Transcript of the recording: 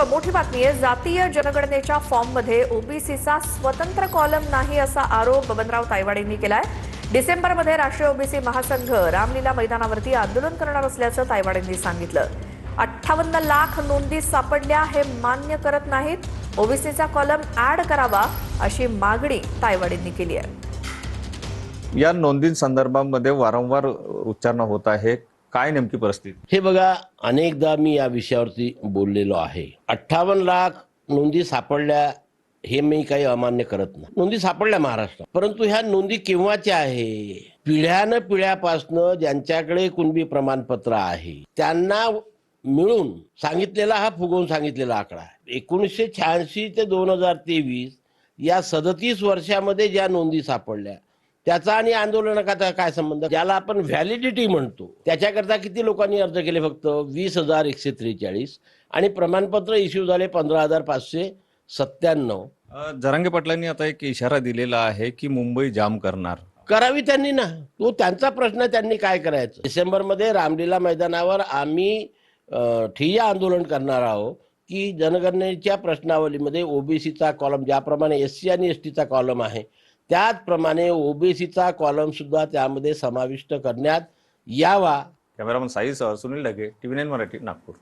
मोठी बातमी आहे। जातीय जनगणनेच्या फॉर्ममध्ये ओबीसीचा स्वतंत्र कॉलम नाही असा आरोप बबनराव तायवाडेंनी केलाय। डिसेंबरमध्ये राष्ट्रीय ओबीसी महासंघ रामलीला मैदानावरती आंदोलन करणार असल्याचं तायवाडेंनी सांगितलं। 58 लाख नोंदी सापडल्या हे मान्य करत नाहीत, ओबीसीचा कॉलम ऍड करावा अशी मागणी तायवाडेंनी केली आहे। या नोंदींसंदर्भामध्ये वारंवार उच्चारण होत आहे, काय नेमकी परिस्थिती? हे बघा, अनेकदा मी या विषयावरती बोललेलो आहे। 58 लाख नोंदी सापडल्या हे मी काही अमान्य करत नाही। नोंदी सापडल्या महाराष्ट्रात, परंतु ह्या नोंदी केव्हाच्या आहे? पिढ्यानं पिढ्यापासनं ज्यांच्याकडे कुणबी प्रमाणपत्र आहे त्यांना मिळून सांगितलेला हा फुगवून सांगितलेला आकडा आहे। 1986 ते 2023 या 37 वर्षामध्ये ज्या नोंदी सापडल्या त्याचा आणि आंदोलनाचा काय संबंध? ज्याला आपण व्हॅलिडिटी म्हणतो त्याच्याकरता किती लोकांनी अर्ज केले? फक्त 20,143 आणि प्रमाणपत्र इश्यू झाले 15,597। जरांगे पाटलांनी आता एक इशारा दिलेला आहे की मुंबई जाम करणार। करावी त्यांनी ना, तो त्यांचा प्रश्न, त्यांनी काय करायचं? डिसेंबरमध्ये रामलीला मैदानावर आम्ही ठिय्या आंदोलन करणार आहोत की जनगणनेच्या प्रश्नावलीमध्ये ओबीसीचा कॉलम ज्याप्रमाणे एससी आणि एसटीचा कॉलम आहे त्याचप्रमाणे ओबीसीचा कॉलम सुद्धा त्यामध्ये समाविष्ट करण्यात यावा। कॅमेरामन साईसह सुनील ढगे, TV9 मराठी, नागपूर।